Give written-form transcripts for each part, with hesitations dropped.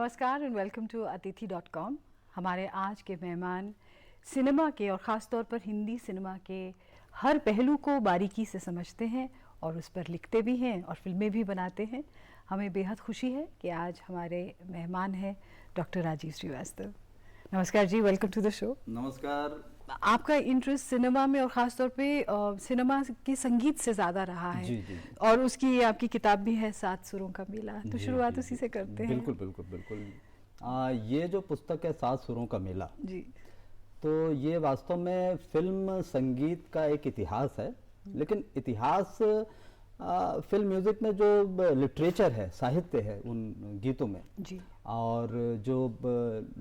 नमस्कार and welcome to अतिथि.com। हमारे आज के मेहमान सिनेमा के और ख़ास तौर पर हिंदी सिनेमा के हर पहलू को बारीकी से समझते हैं और उस पर लिखते भी हैं और फिल्में भी बनाते हैं। हमें बेहद खुशी है कि आज हमारे मेहमान हैं डॉक्टर राजीव श्रीवास्तव। नमस्कार जी, वेलकम टू द शो। नमस्कार। आपका इंटरेस्ट सिनेमा में और ख़ास तौर पे सिनेमा के संगीत से ज़्यादा रहा है। जी। और उसकी आपकी किताब भी है सात सुरों का मेला, तो शुरुआत उसी से करते हैं। बिल्कुल। ये जो पुस्तक है सात सुरों का मेला जी, तो ये वास्तव में फिल्म संगीत का एक इतिहास है। लेकिन इतिहास फिल्म म्यूजिक में जो लिटरेचर है, साहित्य है उन गीतों में जी, और जो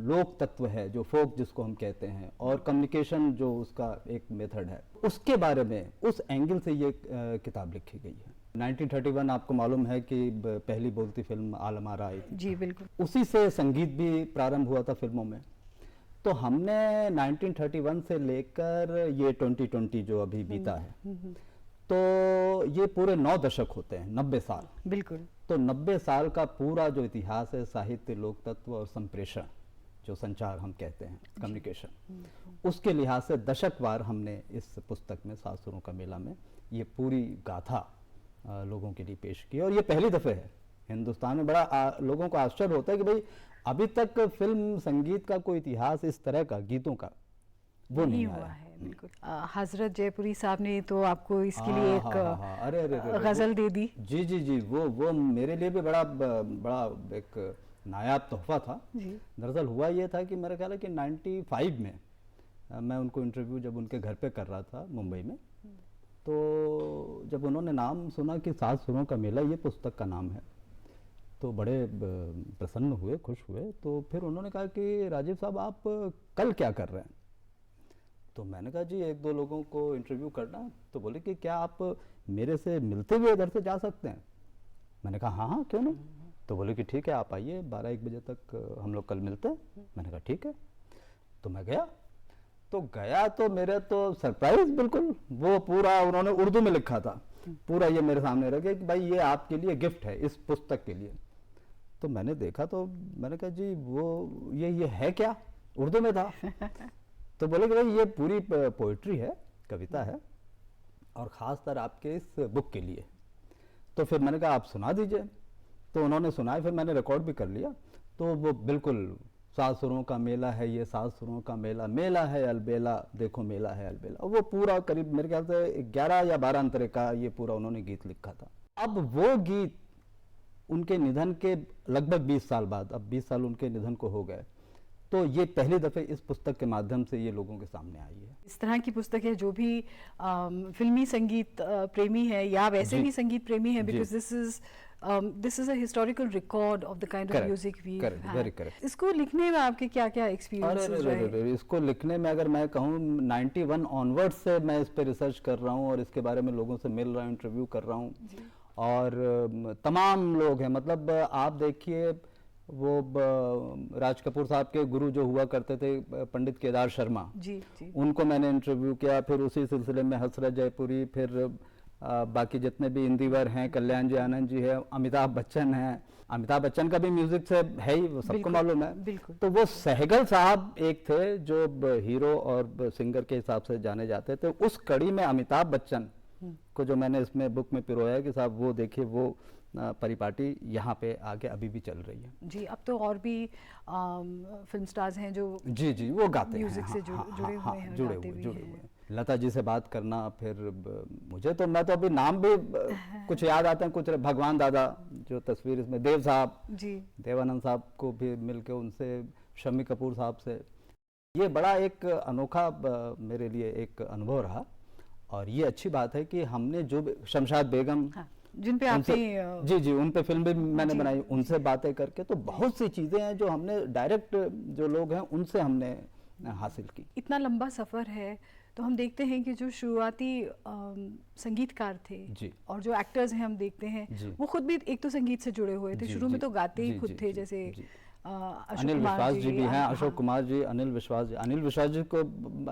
लोक तत्व है, जो फोक जिसको हम कहते हैं, और कम्युनिकेशन जो उसका एक मेथड है, उसके बारे में उस एंगल से ये किताब लिखी गई है। 1931 आपको मालूम है कि पहली बोलती फिल्म आलम आरा आई थी। जी बिल्कुल। उसी से संगीत भी प्रारंभ हुआ था फिल्मों में। तो हमने 1931 से लेकर ये 2020 जो अभी बीता है, तो ये पूरे 9 दशक होते हैं, 90 साल। बिल्कुल। तो 90 साल का पूरा जो इतिहास है, साहित्य, लोक तत्व और संप्रेषण, जो संचार हम कहते हैं, कम्युनिकेशन, उसके लिहाज से दशकवार हमने इस पुस्तक में सात सुरों का मेला में ये पूरी गाथा लोगों के लिए पेश की। और ये पहली दफे है हिंदुस्तान में। बड़ा लोगों को आश्चर्य होता है कि भाई अभी तक फिल्म संगीत का कोई इतिहास इस तरह का गीतों का वो नहीं हुआ आया है। बिल्कुल। हजरत जयपुरी साहब ने तो आपको इसके लिए एक अरे गजल दे दी। जी वो मेरे लिए भी बड़ा एक नायाब तोहफा था। दरअसल हुआ ये था कि मेरा ख्याल है कि 95 में मैं उनको इंटरव्यू जब उनके घर पे कर रहा था मुंबई में, तो जब उन्होंने नाम सुना कि सात सुरों का मेला ये पुस्तक का नाम है, तो बड़े प्रसन्न हुए, खुश हुए। तो फिर उन्होंने कहा कि राजीव साहब आप कल क्या कर रहे हैं? तो मैंने कहा जी एक दो लोगों को इंटरव्यू करना। तो बोले कि क्या आप मेरे से मिलते हुए इधर से जा सकते हैं? मैंने कहा हाँ क्यों नहीं। तो बोले कि ठीक है आप आइए 12-1 बजे तक हम लोग कल मिलते हैं। मैंने कहा ठीक है। तो मैं गया तो मेरे तो सरप्राइज बिल्कुल, वो पूरा उन्होंने उर्दू में लिखा था, पूरा ये मेरे सामने रखे कि भाई ये आपके लिए गिफ्ट है इस पुस्तक के लिए। तो मैंने देखा तो मैंने कहा जी वो ये है क्या? उर्दू में था। तो बोले कि भाई ये पूरी पोइट्री है, कविता है, और ख़ासतर आपके इस बुक के लिए। तो फिर मैंने कहा आप सुना दीजिए। तो उन्होंने सुनाया, फिर मैंने रिकॉर्ड भी कर लिया। तो वो बिल्कुल सात सुरों का मेला है ये, सात सुरों का मेला, मेला है अलबेला, देखो मेला है अलबेला। वो पूरा करीब मेरे ख्याल से 11 या 12 अंतरे का ये पूरा उन्होंने गीत लिखा था। अब वो गीत उनके निधन के लगभग 20 साल बाद, अब 20 साल उनके निधन को हो गए, तो ये पहली दफ़े इस पुस्तक के माध्यम से ये लोगों के सामने आई है। इस तरह की पुस्तक है जो भी फिल्मी संगीत प्रेमी है या वैसे भी संगीत प्रेमी है, because this is a historical record of the kind of music we have. Very correct. इसको लिखने में आपके क्या क्या एक्सपीरियंसेस रहे? इसको लिखने में अगर मैं कहूँ 91 ऑनवर्ड से मैं इस पे रिसर्च कर रहा हूँ और इसके बारे में लोगों से मिल रहा हूँ, इंटरव्यू कर रहा हूँ। और तमाम लोग हैं, मतलब आप देखिए वो राज कपूर साहब के गुरु जो हुआ करते थे पंडित केदार शर्मा, जी, उनको मैंने इंटरव्यू किया। फिर उसी सिलसिले में हसरत जयपुरी, फिर बाकी जितने भी इंदिवर हैं, कल्याण जी आनंद जी है, अमिताभ बच्चन हैं। अमिताभ बच्चन का भी म्यूजिक से है ही, वो सबको मालूम है। तो वो सहगल साहब एक थे जो हीरो और सिंगर के हिसाब से जाने जाते थे। उस कड़ी में अमिताभ बच्चन को जो मैंने इसमें बुक में पिरोया कि साहब वो देखिए वो परिपाटी यहाँ पे आगे अभी भी चल रही है। जी, अब तो और भी फिल्म स्टार्स हैं जो जी वो गाते हैं, म्यूजिक से जुड़े हुए हैं, जुड़े हुए। लता जी से बात करना, फिर मुझे तो मैं तो अभी नाम भी कुछ याद आते हैं, कुछ भगवान दादा जो तस्वीर इसमें, देव साहब जी, देवानंद साहब को भी मिलके उनसे, शम्मी कपूर साहब से, ये बड़ा एक अनोखा मेरे लिए एक अनुभव रहा। और ये अच्छी बात है कि हमने जो शमशाद बेगम, जिन पे आपने जी उन पे फिल्म भी मैंने बनाई, उनसे बातें करके, तो बहुत सी चीजें हैं जो हमने डायरेक्ट जो लोग हैं उनसे हमने हासिल की। इतना लंबा सफर है तो हम देखते हैं कि जो शुरुआती संगीतकार थे जी, और जो एक्टर्स हैं हम देखते हैं वो खुद भी एक तो संगीत से जुड़े हुए थे। शुरू में तो गाते ही खुद थे, जैसे अनिल विश्वास जी भी हैं, अशोक कुमार जी, अनिल विश्वास जी को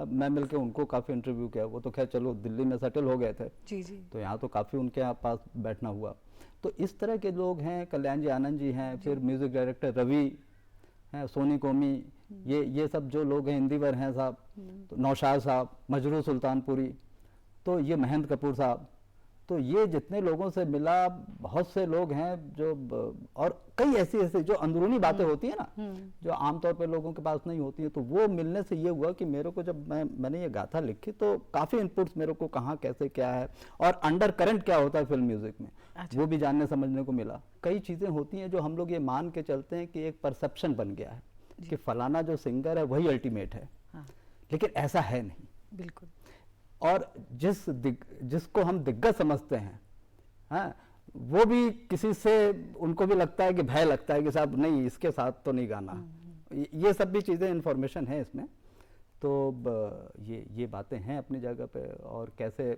मैं मिलके उनको काफी इंटरव्यू किया। वो तो खैर चलो दिल्ली में सेटल हो गए थे जी, तो यहाँ तो काफी उनके पास बैठना हुआ। तो इस तरह के लोग हैं, कल्याण जी आनंद जी हैं, फिर म्यूजिक डायरेक्टर रवि हैं, सोनी कोमी, ये सब जो लोग हैं, हिंदीवर हैं साहब, तो नौशाद साहब, मजरू सुल्तानपुरी, तो ये महेंद्र कपूर साहब, तो ये जितने लोगों से मिला, बहुत से लोग हैं जो और कई ऐसी ऐसी जो अंदरूनी बातें होती है ना, जो आमतौर पे लोगों के पास नहीं होती है, तो वो मिलने से ये हुआ कि मेरे को जब मैंने ये गाथा लिखी तो काफ़ी इनपुट्स मेरे को कहाँ कैसे क्या है और अंडर करंट क्या होता है फिल्म म्यूजिक में, वो भी जानने समझने को मिला। कई चीज़ें होती हैं जो हम लोग ये मान के चलते हैं कि एक परसेप्शन बन गया है कि फलाना जो सिंगर है वही अल्टीमेट है, लेकिन ऐसा है नहीं। बिल्कुल। और जिसको हम दिग्गज समझते हैं, हाँ, वो भी किसी से उनको भी लगता है कि भय लगता है कि साहब नहीं, इसके साथ तो नहीं गाना। ये सब भी चीज़ें इन्फॉर्मेशन है इसमें। तो ये बातें हैं अपनी जगह पे। और कैसे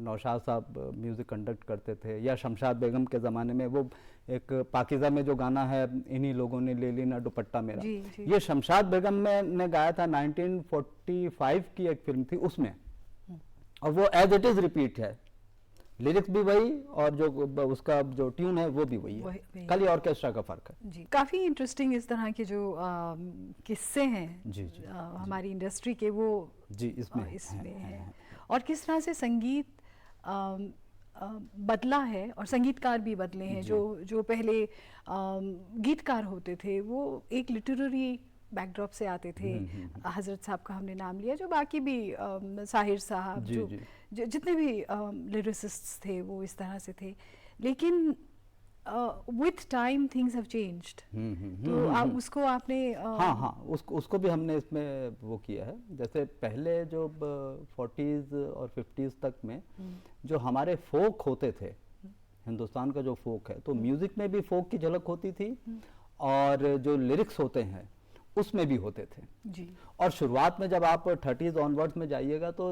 नौशाद साहब म्यूज़िक कंडक्ट करते थे, या शमशाद बेगम के ज़माने में वो एक पाकिज़ा में जो गाना है, इन्हीं लोगों ने ले ली ना दुपट्टा मेरा, ये शमशाद बेगम ने गाया था, 1945 की एक फिल्म थी उसमें, और वो एज इट इज रिपीट है, लिरिक्स भी वही और जो उसका जो ट्यून है वो भी वही है, खाली ऑर्केस्ट्रा का फर्क है। जी, काफ़ी इंटरेस्टिंग इस तरह के जो किस्से हैं जी, हमारी इंडस्ट्री के, वो जी इसमें है। और किस तरह से संगीत बदला है और संगीतकार भी बदले हैं। जो पहले गीतकार होते थे वो एक लिटरेरी बैकड्रॉप से आते थे, हजरत साहब का हमने नाम लिया, जो बाकी भी साहिर साहब, जो जितने भी लिरिसिस्ट्स थे वो इस तरह से थे। लेकिन with time things have changed, तो आप उसको आपने हाँ उसको भी हमने इसमें वो किया है। जैसे पहले जो 40s और 50s तक में जो हमारे फोक होते थे, हिंदुस्तान का जो फोक है, तो म्यूजिक में भी फोक की झलक होती थी और जो लिरिक्स होते हैं उसमें भी होते थे जी। और शुरुआत में जब आप 30s ऑनवर्ड्स में जाइएगा तो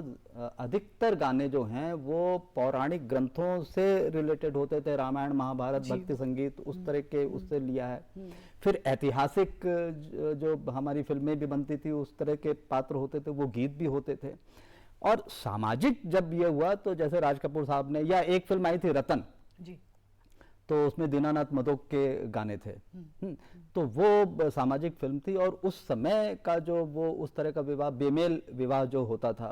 अधिकतर गाने जो हैं वो पौराणिक ग्रंथों से रिलेटेड होते थे, रामायण महाभारत भक्ति संगीत उस तरह के उससे लिया है। फिर ऐतिहासिक जो हमारी फिल्में भी बनती थी उस तरह के पात्र होते थे, वो गीत भी होते थे। और सामाजिक जब ये हुआ तो जैसे राज कपूर साहब ने, या एक फिल्म आई थी रतन जी, तो उसमें दीनानाथ मधोक के गाने थे, तो वो सामाजिक फिल्म थी। और उस समय का जो वो उस तरह का विवाह, बेमेल विवाह जो होता था,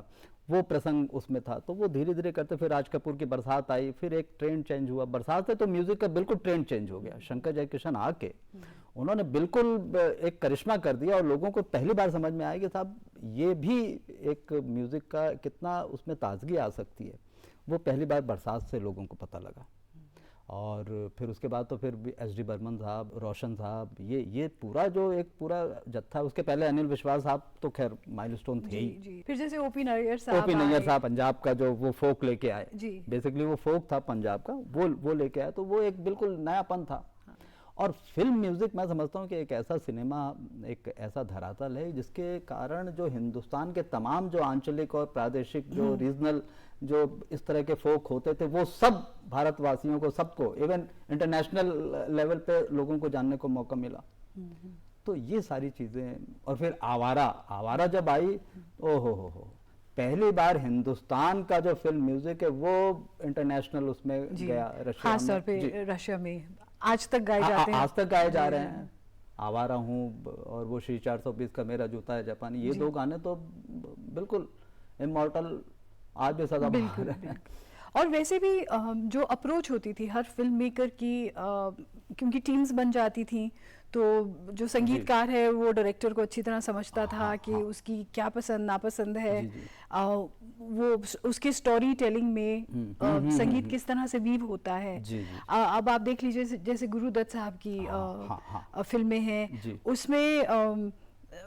वो प्रसंग उसमें था। तो वो धीरे धीरे करते फिर राज कपूर की बरसात आई, फिर एक ट्रेंड चेंज हुआ। बरसात से तो म्यूजिक का बिल्कुल ट्रेंड चेंज हो गया। शंकर जयकिशन आके उन्होंने बिल्कुल एक करिश्मा कर दिया और लोगों को पहली बार समझ में आया कि साहब ये भी एक म्यूजिक का कितना उसमें ताजगी आ सकती है। वो पहली बार बरसात से लोगों को पता लगा। और फिर उसके बाद तो फिर एस.डी. बर्मन साहब, रोशन साहब, ये पूरा जो एक पूरा जत्था, उसके पहले अनिल विश्वास साहब तो खैर माइलस्टोन थे ही। फिर जैसे ओपी नैयर साहब पंजाब का जो वो फोक लेके आए, बेसिकली वो फोक था पंजाब का, वो लेके आए, तो वो एक बिल्कुल नयापन था। और फिल्म म्यूजिक मैं समझता हूँ कि एक ऐसा सिनेमा, एक ऐसा धरातल है जिसके कारण जो हिंदुस्तान के तमाम जो आंचलिक और प्रादेशिक जो रीजनल जो इस तरह के फोक होते थे, वो सब भारतवासियों को, सबको, इवन इंटरनेशनल लेवल पे लोगों को जानने को मौका मिला। तो ये सारी चीजें। और फिर आवारा जब आई, ओ हो, पहली बार हिंदुस्तान का जो फिल्म म्यूजिक है वो इंटरनेशनल उसमें गया, रशिया, खास तौर पे रशिया में आज तक गाए जाते हैं, आज तक गाए जा रहे हैं। आवारा हूँ और वो श्री 420 का मेरा जूता है जापानी, ये दो गाने तो बिल्कुल इमॉर्टल, आज भी सदा बिल्कुल। और वैसे भी जो अप्रोच होती थी हर फिल्म मेकर की, क्योंकि टीम्स बन जाती थी, तो जो संगीतकार है वो डायरेक्टर को अच्छी तरह समझता था कि उसकी क्या पसंद नापसंद है, वो उसके स्टोरी टेलिंग में संगीत किस तरह से वीव होता है। अब आप देख लीजिए जैसे गुरुदत्त साहब की फिल्में हैं, उसमें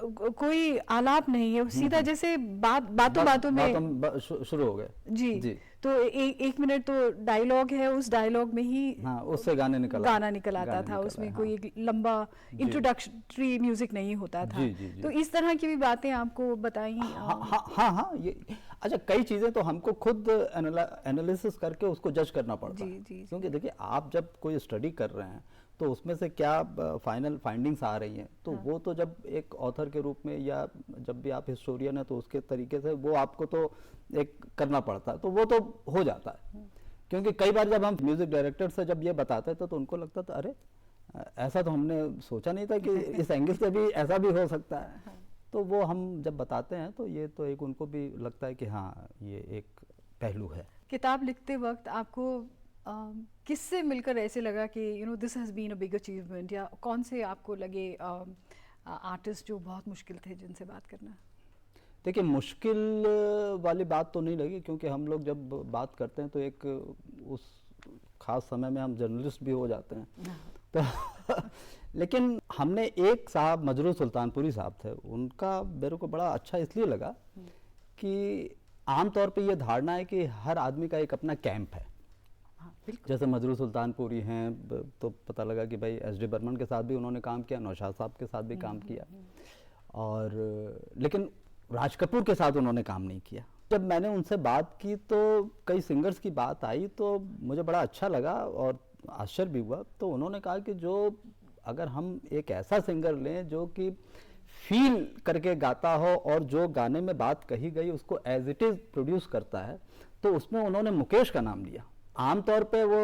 कोई आलाप नहीं है, सीधा जैसे बातों में शुरू हो गए जी। तो एक मिनट तो डायलॉग है, उस डायलॉग में ही उससे गाना निकल आता था। उसमें कोई एक लंबा इंट्रोडक्टरी म्यूजिक नहीं होता था। तो इस तरह की भी बातें आपको बताई। हाँ, ये अच्छा, कई चीजें तो हमको खुद एनालिसिस करके उसको जज करना पड़ता है, क्योंकि देखिए आप जब कोई स्टडी कर रहे हैं तो उसमें से क्या फाइनल फाइंडिंग्स आ रही हैं, तो वो तो जब एक ऑथर के रूप में या जब भी आप हिस्टोरियन है तो उसके तरीके से वो आपको तो एक करना पड़ता है, तो वो तो हो जाता है। क्योंकि कई बार जब हम म्यूजिक डायरेक्टर से जब ये बताते थे तो उनको लगता था अरे ऐसा तो हमने सोचा नहीं था कि इस एंगल से भी ऐसा भी हो सकता है। तो वो हम जब बताते हैं तो ये तो एक उनको भी लगता है कि हाँ ये एक पहलू है। किताब लिखते वक्त आपको किससे मिलकर ऐसे लगा कि you know this has been a big achievement, या कौन से आपको लगे आर्टिस्ट जो बहुत मुश्किल थे जिनसे बात करना? देखिए मुश्किल वाली बात तो नहीं लगी, क्योंकि हम लोग जब बात करते हैं तो एक उस खास समय में हम जर्नलिस्ट भी हो जाते हैं तो लेकिन हमने एक साहब मजरूर सुल्तानपुरी साहब थे, उनका मेरे को बड़ा अच्छा इसलिए लगा कि आमतौर पे ये धारणा है कि हर आदमी का एक अपना कैंप है। जैसे मजरूर सुल्तानपुरी हैं तो पता लगा कि भाई एस डी बर्मन के साथ भी उन्होंने काम किया, नौशाद साहब के साथ भी काम किया, और लेकिन राज कपूर के साथ उन्होंने काम नहीं किया। जब मैंने उनसे बात की तो कई सिंगर्स की बात आई तो मुझे बड़ा अच्छा लगा और आश्चर्य भी हुआ। तो उन्होंने कहा कि जो अगर हम एक ऐसा सिंगर लें जो कि फील करके गाता हो और जो गाने में बात कही गई उसको एज इट इज प्रोड्यूस करता है, तो उसमें उन्होंने मुकेश का नाम लिया। आमतौर पे वो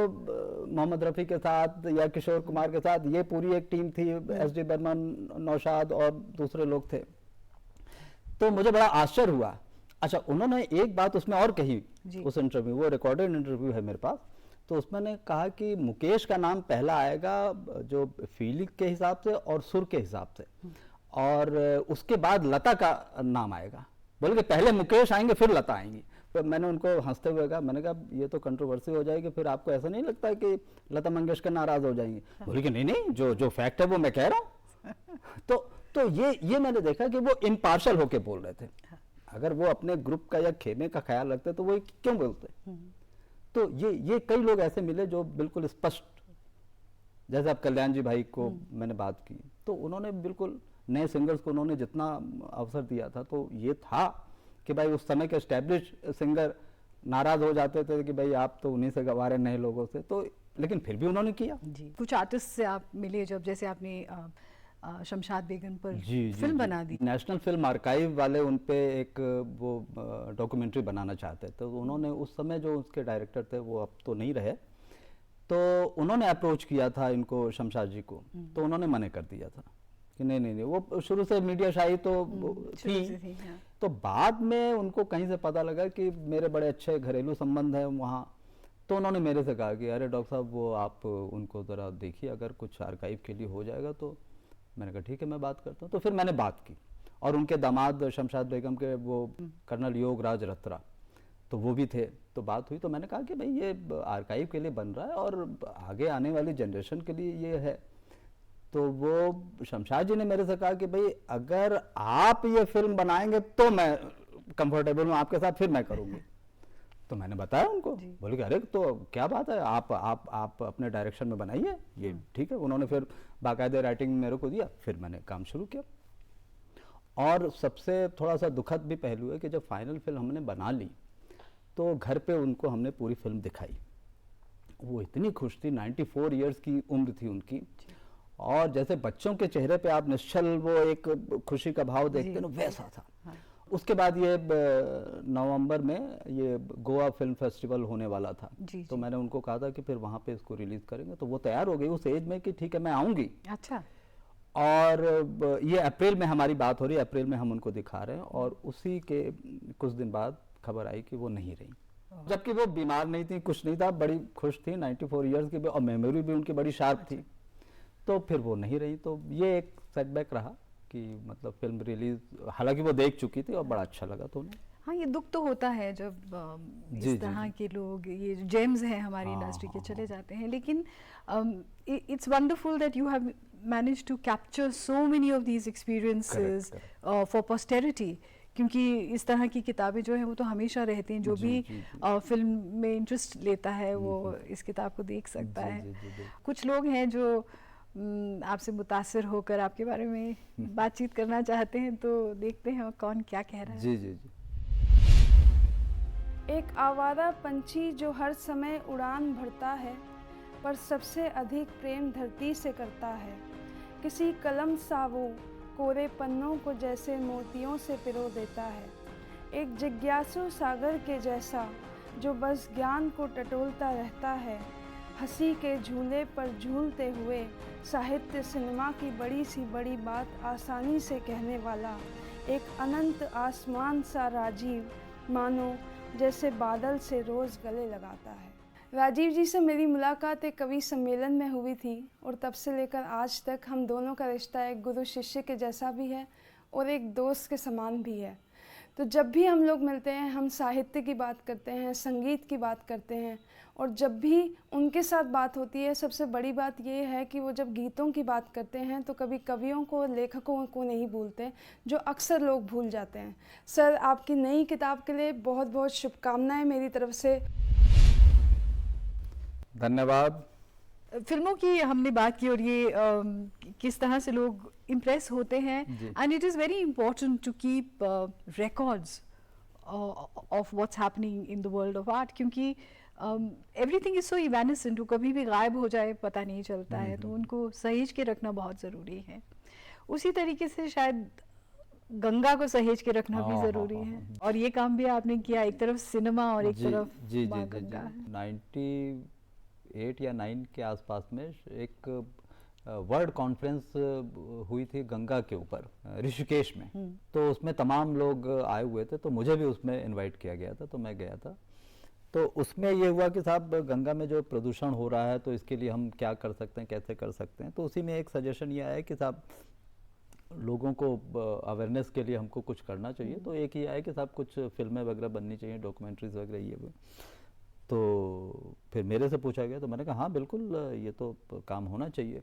मोहम्मद रफ़ी के साथ या किशोर कुमार के साथ ये पूरी एक टीम थी, एस डी बर्मन, नौशाद और दूसरे लोग थे। तो मुझे बड़ा आश्चर्य हुआ। अच्छा, उन्होंने एक बात उसमें और कही उस इंटरव्यू, वो रिकॉर्डेड इंटरव्यू है मेरे पास, तो उसमें ने कहा कि मुकेश का नाम पहला आएगा जो फीलिंग के हिसाब से और सुर के हिसाब से, और उसके बाद लता का नाम आएगा। बोले कि पहले मुकेश आएंगे फिर लता आएंगी। तो मैंने उनको हंसते हुए कहा, मैंने कहा ये तो कंट्रोवर्सी हो जाएगी, फिर आपको ऐसा नहीं लगता कि लता मंगेशकर नाराज हो जाएंगी? बोले कि नहीं नहीं, जो फैक्ट है वो मैं कह रहा हूँ। तो ये मैंने देखा कि वो इम्पार्शल होके बोल रहे थे। अगर वो अपने ग्रुप का या खेमे का ख्याल रखते तो वो क्यों बोलते? तो ये कई लोग ऐसे मिले जो बिल्कुल स्पष्ट, जैसे अब कल्याण जी भाई को मैंने बात की तो उन्होंने बिल्कुल नए सिंगर्स को उन्होंने जितना अवसर दिया था, तो ये था कि भाई उस समय के एस्टेब्लिश सिंगर नाराज हो जाते थे कि भाई आप तो उन्हीं से गवा रहे नए लोगों से, तो लेकिन फिर भी उन्होंने किया। जी, कुछ आर्टिस्ट से आप मिले जब, जैसे आपने शमशाद बेगम पर फिल्म बना दी? नेशनल फिल्म आर्काइव वाले उन पे एक वो डॉक्यूमेंट्री बनाना चाहते थे, तो उन्होंने उस समय जो उसके डायरेक्टर थे वो अब तो नहीं रहे, तो उन्होंने अप्रोच किया था इनको, शमशाद जी को, तो उन्होंने मना कर दिया था कि नहीं, वो शुरू से मीडिया शाही तो थी। तो बाद में उनको कहीं से पता लगा कि मेरे बड़े अच्छे घरेलू संबंध है वहाँ, तो उन्होंने मेरे से कहा कि अरे डॉक्टर साहब वो आप उनको ज़रा देखिए, अगर कुछ आर्काइव के लिए हो जाएगा तो। मैंने कहा ठीक है मैं बात करता हूँ। तो फिर मैंने बात की, और उनके दामाद शमशाद बेगम के वो कर्नल योगराज रत्रा, तो वो भी थे, तो बात हुई। तो मैंने कहा कि भाई ये आर्काइव के लिए बन रहा है और आगे आने वाली जनरेशन के लिए ये है। तो वो शमशाद जी ने मेरे से कहा कि भाई अगर आप ये फिल्म बनाएंगे तो मैं कंफर्टेबल हूँ आपके साथ, फिर मैं करूँगी। तो मैंने बताया उनको, बोले कि अरे तो क्या बात है, आप अपने डायरेक्शन में बनाइए, ये ठीक है। उन्होंने फिर बाकायदे राइटिंग मेरे को दिया, फिर मैंने काम शुरू किया। और सबसे थोड़ा सा दुखद भी पहलू है कि जब फाइनल फिल्म हमने बना ली तो घर पे उनको हमने पूरी फिल्म दिखाई, वो इतनी खुश थी, 94 इयर्स की उम्र थी उनकी, और जैसे बच्चों के चेहरे पे आप निश्चल वो एक खुशी का भाव देखते हैं ना, वैसा था। हाँ। उसके बाद ये नवंबर में ये गोवा फिल्म फेस्टिवल होने वाला था, तो मैंने उनको कहा था कि फिर वहाँ पे इसको रिलीज करेंगे, तो वो तैयार हो गई उस एज में कि ठीक है मैं आऊँगी। अच्छा। और ये अप्रैल में हमारी बात हो रही है, अप्रैल में हम उनको दिखा रहे हैं, और उसी के कुछ दिन बाद खबर आई कि वो नहीं रही, जबकि वो बीमार नहीं थी, कुछ नहीं था, बड़ी खुश थी, 94 इयर्स की, और मेमोरी भी उनकी बड़ी शार्प थी। तो फिर वो नहीं रही, तो ये एक सेटबैक रहा कि मतलब फिल्म रिलीज, हालांकि वो देख चुकी थी और बड़ा अच्छा लगा तो उन्हें। हाँ, ये दुख तो होता है जब इस तरह के लोग, ये जेम्स हैं हमारी इंडस्ट्री के, चले जाते हैं। लेकिन it's wonderful that you have managed to capture so many of these experiences for posterity, क्योंकि इस तरह की किताबें जो हैं वो तो हमेशा रहती हैं, जो भी फिल्म में इंटरेस्ट लेता है वो इस किताब को देख सकता है। कुछ लोग हैं जो आपसे मुतासिर होकर आपके बारे में बातचीत करना चाहते हैं, तो देखते हैं कौन क्या कह रहा है। जी जी जी। एक आवारा पंछी जो हर समय उड़ान भरता है, पर सबसे अधिक प्रेम धरती से करता है। किसी कलम सा वो कोरे पन्नों को जैसे मोतियों से पिरो देता है। एक जिज्ञासु सागर के जैसा जो बस ज्ञान को टटोलता रहता है। हंसी के झूले पर झूलते हुए साहित्य सिनेमा की बड़ी सी बड़ी बात आसानी से कहने वाला एक अनंत आसमान सा राजीव, मानो जैसे बादल से रोज़ गले लगाता है। राजीव जी से मेरी मुलाकात एक कवि सम्मेलन में हुई थी और तब से लेकर आज तक हम दोनों का रिश्ता एक गुरु शिष्य के जैसा भी है और एक दोस्त के समान भी है। तो जब भी हम लोग मिलते हैं हम साहित्य की बात करते हैं, संगीत की बात करते हैं, और जब भी उनके साथ बात होती है सबसे बड़ी बात ये है कि वो जब गीतों की बात करते हैं तो कभी कवियों को, लेखकों को नहीं भूलते, जो अक्सर लोग भूल जाते हैं। सर, आपकी नई किताब के लिए बहुत बहुत शुभकामनाएं मेरी तरफ से। धन्यवाद। फिल्मों की हमने बात की और ये किस तरह से लोग इम्प्रेस होते हैं, and it is very important to keep records of what's happening in the world of art, क्योंकि एवरीथिंग इज सो इवेनिसेंट, वो कभी भी गायब हो जाए पता नहीं चलता है, तो उनको सहेज के रखना बहुत ज़रूरी है। उसी तरीके से शायद गंगा को सहेज के रखना भी ज़रूरी है, और ये काम भी आपने किया, एक तरफ सिनेमा और एक तरफ माँ गंगा। 98 या 9 के आसपास में एक वर्ल्ड कॉन्फ्रेंस हुई थी गंगा के ऊपर ऋषिकेश में, तो उसमें तमाम लोग आए हुए थे, तो मुझे भी उसमें इनवाइट किया गया था, तो मैं गया था। तो उसमें ये हुआ कि साहब गंगा में जो प्रदूषण हो रहा है तो इसके लिए हम क्या कर सकते हैं, कैसे कर सकते हैं। तो उसी में एक सजेशन ये आया कि साहब लोगों को अवेयरनेस के लिए हमको कुछ करना चाहिए। तो एक ही आया कि साहब कुछ फिल्में वगैरह बननी चाहिए, डॉक्यूमेंट्रीज वगैरह ये वो। तो फिर मेरे से पूछा गया, तो मैंने कहा हाँ बिल्कुल ये तो काम होना चाहिए।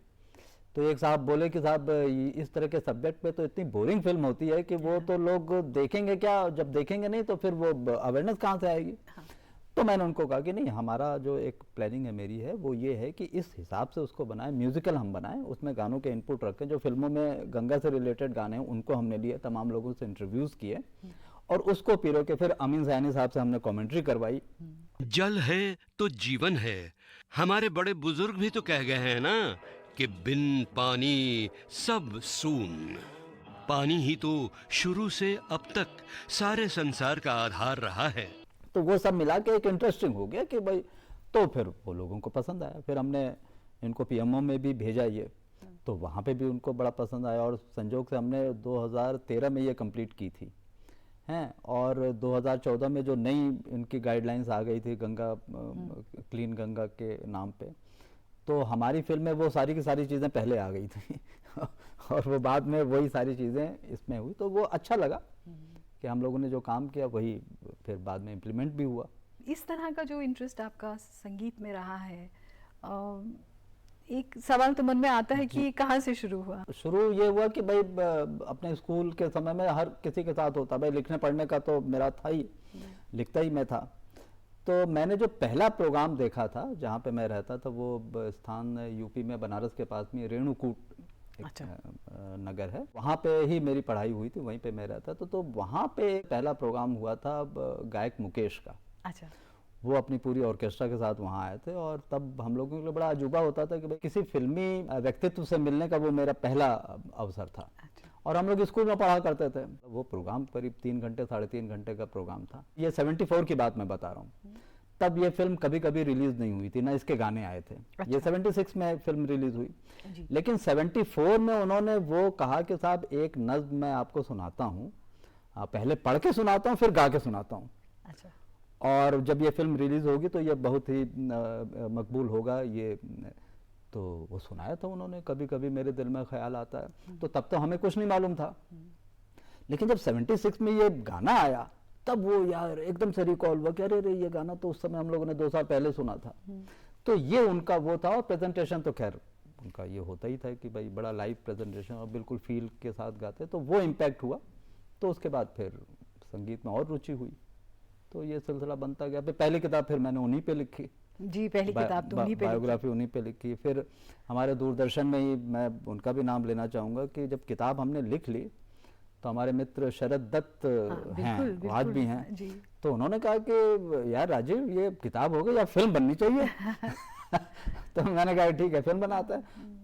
तो एक साहब बोले कि साहब इस तरह के सब्जेक्ट पे तो इतनी बोरिंग फिल्म होती है कि वो तो लोग देखेंगे क्या, जब देखेंगे नहीं तो फिर वो अवेयरनेस कहाँ से आएगी। तो मैंने उनको कहा कि नहीं, हमारा जो एक प्लानिंग है मेरी है वो ये है कि इस हिसाब से उसको बनाएं, म्यूजिकल हम बनाएं, उसमें गानों के इनपुट रखें, जो फिल्मों में गंगा से रिलेटेड गाने हैं उनको हमने लिए, तमाम लोगों से इंटरव्यूज किए और उसको पिरो के फिर अमीन सयानी साहब से हमने कमेंट्री करवाई। जल है तो जीवन है, हमारे बड़े बुजुर्ग भी तो कह गए हैं ना कि बिन पानी सब सून। पानी ही तो शुरू से अब तक सारे संसार का आधार रहा है। तो वो सब मिला के एक इंटरेस्टिंग हो गया कि भाई, तो फिर वो लोगों को पसंद आया। फिर हमने इनको पीएमओ में भी भेजा ये, तो वहाँ पे भी उनको बड़ा पसंद आया और संजोग से हमने 2013 में ये कंप्लीट की थी हैं। और 2014 में जो नई इनकी गाइडलाइंस आ गई थी गंगा क्लीन गंगा के नाम पे, तो हमारी फिल्म में वो सारी की सारी चीज़ें पहले आ गई थी और वो बाद में वही सारी चीज़ें इसमें हुई। तो वो अच्छा लगा कि हम लोगों ने जो काम किया वही फिर बाद में इम्प्लीमेंट भी हुआ। इस तरह का जो इंटरेस्ट आपका संगीत में रहा है, एक सवाल तो मन में आता है कि कहाँ से शुरू हुआ? शुरू ये हुआ कि भाई अपने स्कूल के समय में हर किसी के साथ होता, भाई लिखने पढ़ने का तो मेरा था ही, लिखता ही मैं था। तो मैंने जो पहला प्रोग्राम देखा था जहाँ पे मैं रहता था, वो स्थान यूपी में बनारस के पास में रेणुकूट नगर है, वहाँ पे ही मेरी पढ़ाई हुई थी, वहीं पे मैं रहता था। तो वहाँ पे पहला प्रोग्राम हुआ था गायक मुकेश का। अच्छा। वो अपनी पूरी ऑर्केस्ट्रा के साथ वहाँ आए थे और तब हम लोगों के लिए बड़ा अजूबा होता था कि भाई किसी फिल्मी व्यक्तित्व से मिलने का वो मेरा पहला अवसर था। अच्छा। और हम लोग स्कूल में पढ़ा करते थे। वो प्रोग्राम करीब 3 घंटे 3.5 घंटे का प्रोग्राम था। ये 74 की बात मैं बता रहा हूँ। तब ये फिल्म कभी कभी रिलीज नहीं हुई थी, ना इसके गाने आए थे। अच्छा। ये 76 में फिल्म रिलीज हुई, लेकिन 74 में उन्होंने वो कहा कि साहब एक नज्म मैं आपको सुनाता हूँ, पहले पढ़ के सुनाता हूँ फिर गा के सुनाता हूँ। अच्छा। और जब ये फिल्म रिलीज होगी तो ये बहुत ही मकबूल होगा ये। तो वो सुनाया था उन्होंने, कभी कभी मेरे दिल में ख्याल आता है। तो तब तो हमें कुछ नहीं मालूम था, लेकिन जब 76 में ये गाना आया तब वो यार एकदम से रिकॉल हुआ कि अरे ये गाना तो उस समय हम लोगों ने 2 साल पहले सुना था। तो ये उनका वो था। और प्रेजेंटेशन तो खैर उनका ये होता ही था कि भाई बड़ा लाइव प्रेजेंटेशन और बिल्कुल फील के साथ गाते, तो वो इम्पैक्ट हुआ। तो उसके बाद फिर संगीत में और रुचि हुई, तो ये सिलसिला बनता गया। पहली किताब फिर मैंने उन्हीं पे लिखी। जी, पहली किताब तो उन्हीं पे, बायोग्राफी उन्हीं पे लिखी। फिर हमारे दूरदर्शन में ही मैं उनका भी नाम लेना चाहूँगा कि जब किताब हमने लिख ली तो हमारे मित्र शरद दत्त हैं, वो आज भी हैं, तो उन्होंने कहा कि यार राजीव ये किताब हो गई या फिल्म बननी चाहिए तो मैंने कहा ठीक है फिल्म बनाता है।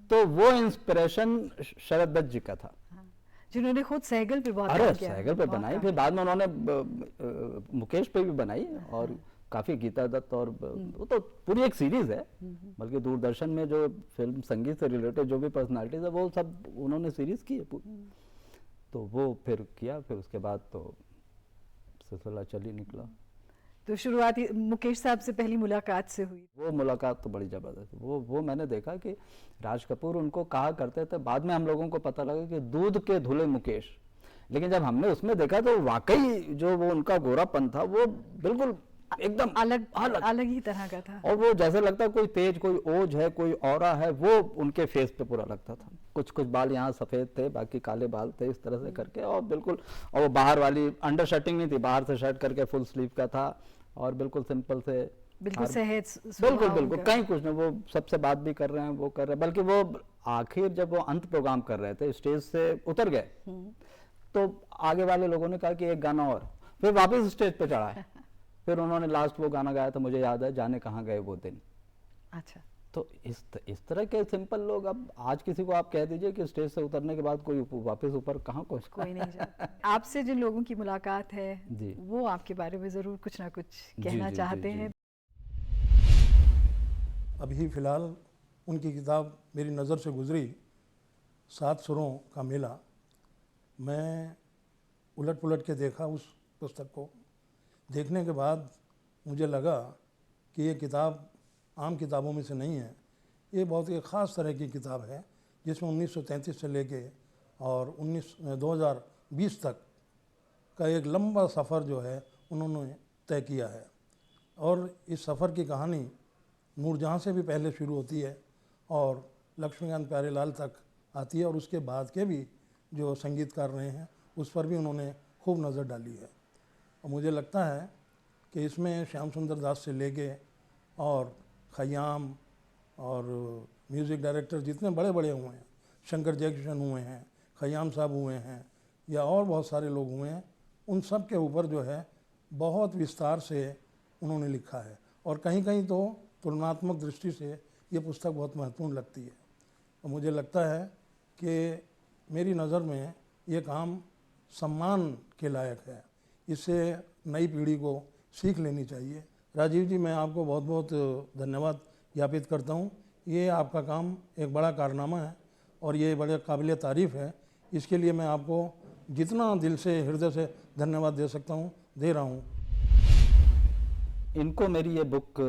तो वो इंस्पिरेशन शरद दत्त जी का था, जिन्होंने खुद सहगल पे बहुत सहगल पे बनाई। फिर बाद में उन्होंने मुकेश पे भी बनाई और काफ़ी गीता दत्त और वो तो पूरी एक सीरीज है, बल्कि दूरदर्शन में जो फिल्म संगीत से रिलेटेड जो भी पर्सनालिटीज है वो सब उन्होंने सीरीज की है पूरी। तो वो फिर किया, फिर उसके बाद तो सिलसिला चल ही निकला। तो शुरुआती मुकेश साहब से पहली मुलाकात से हुई? वो मुलाकात तो बड़ी ज़बरदस्त, वो मैंने देखा कि राज कपूर उनको कहा करते थे, बाद में हम लोगों को पता लगा कि दूध के धुले मुकेश, लेकिन जब हमने उसमें देखा तो वाकई जो वो उनका गोरापन था वो बिल्कुल एकदम अलग ही तरह का था। और वो जैसे लगता कोई तेज, कोई ओज है, कोई ऑरा है, वो उनके फेस पे पूरा लगता था। कुछ कुछ बाल यहाँ सफेद थे, बाकी काले बाल थे, इस तरह से करके, और बिल्कुल, और वो बाहर वाली अंडर शर्टिंग नहीं थी, बाहर से शर्ट करके फुल स्लीव का था और बिल्कुल सिंपल से, बिल्कुल सहज, बिल्कुल कहीं कुछ नहीं, वो सबसे बात भी कर रहे हैं, वो कर रहे हैं। बल्कि वो आखिर जब वो अंत प्रोग्राम कर रहे थे, स्टेज से उतर गए तो आगे वाले लोगों ने कहा कि एक गाना और, फिर वापस स्टेज पे चढ़ा है। फिर उन्होंने लास्ट वो गाना गाया था, मुझे याद है, जाने कहाँ गए वो दिन। अच्छा। तो इस तरह के सिंपल लोग, अब आज किसी को आप कह दीजिए कि स्टेज से उतरने के बाद कोई वापस ऊपर कहाँ कोई नहीं जाता। आपसे जिन लोगों की मुलाकात है वो आपके बारे में जरूर कुछ ना कुछ कहना चाहते हैं। अभी फिलहाल उनकी किताब मेरी नज़र से गुजरी, 7 सुरों का मेला। मैं उलट पुलट के देखा उस पुस्तक को। देखने के बाद मुझे लगा कि ये किताब आम किताबों में से नहीं है, ये बहुत ही ख़ास तरह की किताब है, जिसमें 1933 से लेके और 2020 तक का एक लंबा सफ़र जो है उन्होंने तय किया है। और इस सफ़र की कहानी नूरजहाँ से भी पहले शुरू होती है और लक्ष्मीकांत प्यारेलाल तक आती है, और उसके बाद के भी जो संगीतकार रहे हैं उस पर भी उन्होंने खूब नज़र डाली है। और मुझे लगता है कि इसमें श्याम सुंदर दास से लेके और खयाम और म्यूज़िक डायरेक्टर जितने बड़े बड़े हुए हैं, शंकर जयकिशन हुए हैं, खयाम साहब हुए हैं, या और बहुत सारे लोग हुए हैं, उन सब के ऊपर जो है बहुत विस्तार से उन्होंने लिखा है। और कहीं कहीं तो तुलनात्मक दृष्टि से ये पुस्तक बहुत महत्वपूर्ण लगती है। और मुझे लगता है कि मेरी नज़र में ये काम सम्मान के लायक है, इससे नई पीढ़ी को सीख लेनी चाहिए। राजीव जी, मैं आपको बहुत बहुत धन्यवाद ज्ञापित करता हूँ। ये आपका काम एक बड़ा कारनामा है और ये बड़े काबिल तारीफ़ है। इसके लिए मैं आपको जितना दिल से, हृदय से धन्यवाद दे सकता हूँ, दे रहा हूँ। इनको मेरी ये बुक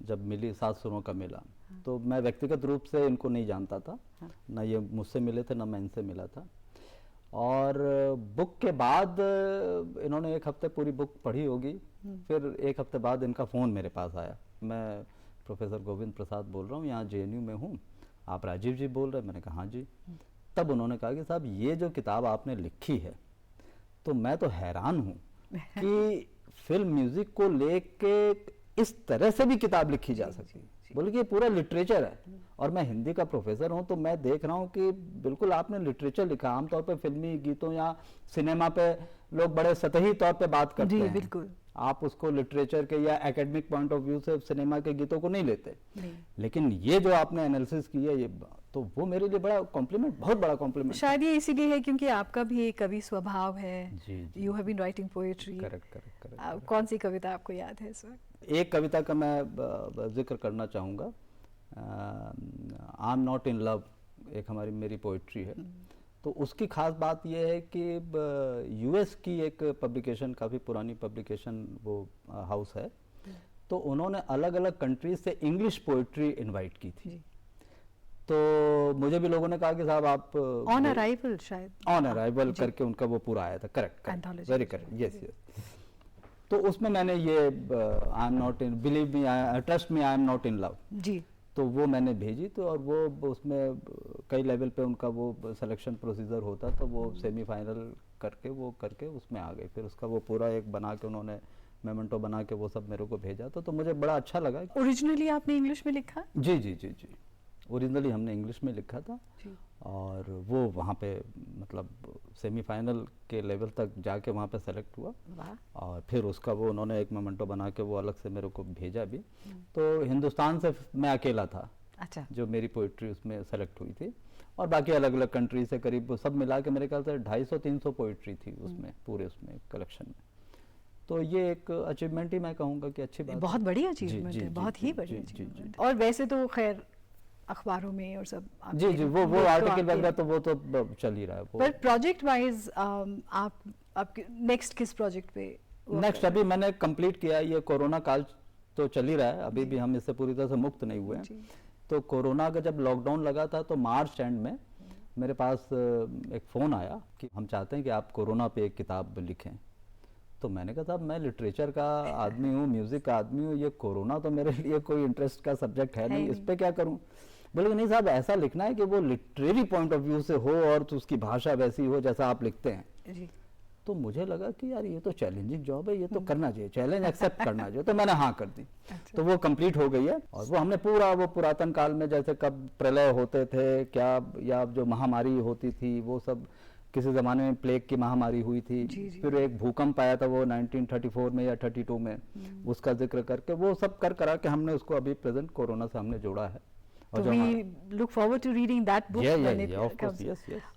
जब मिली, 7 सुरों का मेला, तो मैं व्यक्तिगत रूप से इनको नहीं जानता था, ना ये मुझसे मिले थे, ना मैं इनसे मिला था। और बुक के बाद इन्होंने 1 हफ्ते पूरी बुक पढ़ी होगी, फिर 1 हफ्ते बाद इनका फ़ोन मेरे पास आया, मैं प्रोफेसर गोविंद प्रसाद बोल रहा हूँ, यहाँ JNU में हूँ, आप राजीव जी बोल रहे हैं? मैंने कहा हाँ जी। तब उन्होंने कहा कि साहब ये जो किताब आपने लिखी है, तो मैं तो हैरान हूँ कि फिल्म म्यूज़िक को लेके इस तरह से भी किताब लिखी जा सकती है। बोले कि ये पूरा लिटरेचर है, और मैं हिंदी का प्रोफेसर हूँ, तो मैं देख रहा हूँ कि बिल्कुल आपने लिटरेचर लिखा। आमतौर पे फिल्मी गीतों या सिनेमा पे लोग बड़े सतही तौर पे बात करते हैं, बिल्कुल, आप उसको लिटरेचर के या एकेडमिक पॉइंट ऑफ व्यू से सिनेमा के गीतों को नहीं लेते, लेकिन ये जो आपने एनालिसिस की है, ये तो वो मेरे लिए बड़ा कॉम्प्लीमेंट, बहुत बड़ा कॉम्प्लीमेंट। शायद ये इसीलिए है क्योंकि आपका भी एक कवि स्वभाव है। जी, you have been writing poetry. Correct. कौन सी कविता आपको याद है इस वक्त? एक कविता का मैं जिक्र करना चाहूँगा, आई एम नॉट इन लव, एक मेरी पोइट्री है। तो उसकी खास बात यह है कि US की एक पब्लिकेशन, काफ़ी पुरानी पब्लिकेशन वो हाउस है, तो उन्होंने अलग अलग कंट्रीज से इंग्लिश पोइट्री इनवाइट की थी। तो मुझे भी लोगों ने कहा कि साहब आप ऑन अराइवल, शायद ऑन अराइवल करके उनका वो पूरा आया था। Correct, very correct, yes. तो उसमें मैंने ये I am not in, believe me, trust me, I am not in love जी, तो वो मैंने भेजी। तो और वो उसमें कई लेवल पे उनका वो सिलेक्शन प्रोसीजर होता, तो वो सेमीफाइनल करके उसमें आ गई। फिर उसका वो पूरा एक बना के उन्होंने मेमेंटो बना के वो सब मेरे को भेजा, तो मुझे बड़ा अच्छा लगा। ओरिजिनली आपने इंग्लिश में लिखा? जी, ओरिजिनली हमने इंग्लिश में लिखा था और वो वहाँ पे मतलब सेमीफाइनल के लेवल तक जाके वहाँ पे सेलेक्ट हुआ। और फिर उसका वो उन्होंने एक मोमेंटो बना के वो अलग से मेरे को भेजा भी। तो हिंदुस्तान से मैं अकेला था, अच्छा, जो मेरी पोइट्री उसमें सेलेक्ट हुई थी, और बाकी अलग अलग कंट्री से करीब सब मिला के मेरे ख्याल से 250-300 पोइट्री थी उसमें, पूरे उसमें कलेक्शन में। तो ये एक अचीवमेंट ही मैं कहूँगा कि अच्छी बात बहुत है। बड़ी जी, अचीवमेंट जी, है, जी, बहुत जी, ही बड़ी जी, जी, अचीवमेंट। और वैसे तो खैर अखबारों में और सब जी जी वो लोग तो आर्टिकल आपके- वगैरह तो वो तो चल ही रहा है वो। पर प्रोजेक्ट वाइज आप नेक्स्ट किस प्रोजेक्ट पे work नेक्स्ट कर रहे अभी मैंने कंप्लीट किया है, ये कोरोना काल तो चल ही रहा है, अभी भी हम इससे पूरी तरह से मुक्त नहीं हुए हैं। जी। तो कोरोना का जब लॉकडाउन लगा था तो मार्च एंड में मेरे पास एक फ़ोन आया कि हम चाहते हैं कि आप कोरोना पे एक किताब लिखें। तो मैंने कहा साहब मैं लिटरेचर का आदमी हूँ, म्यूज़िक का आदमी हूँ, ये कोरोना तो मेरे लिए कोई इंटरेस्ट का सब्जेक्ट है नहीं, इस पे क्या करूँ। बोले कि नहीं साहब ऐसा लिखना है कि वो लिटरेरी पॉइंट ऑफ व्यू से हो और तो उसकी भाषा वैसी हो जैसा आप लिखते हैं। जी। तो मुझे लगा कि यार ये तो चैलेंजिंग जॉब है, ये तो करना चाहिए, चैलेंज एक्सेप्ट करना चाहिए। तो मैंने हाँ कर दी। तो वो कंप्लीट हो गई है और वो हमने पूरा वो पुरातन काल में जैसे कब प्रलय होते थे क्या, या जो महामारी होती थी वो सब, किसी ज़माने में प्लेग की महामारी हुई थी, फिर एक भूकंप आया था वो 1934 में या 32 में, उसका जिक्र करके वो सब कर करा के हमने उसको अभी प्रेजेंट कोरोना से हमने जोड़ा है। तो we look forward to reading that book when it comes.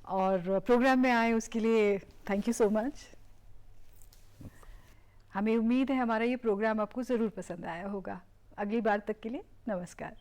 और प्रोग्राम में आए उसके लिए थैंक यू सो मच। हमें उम्मीद है हमारा ये प्रोग्राम आपको ज़रूर पसंद आया होगा। अगली बार तक के लिए नमस्कार।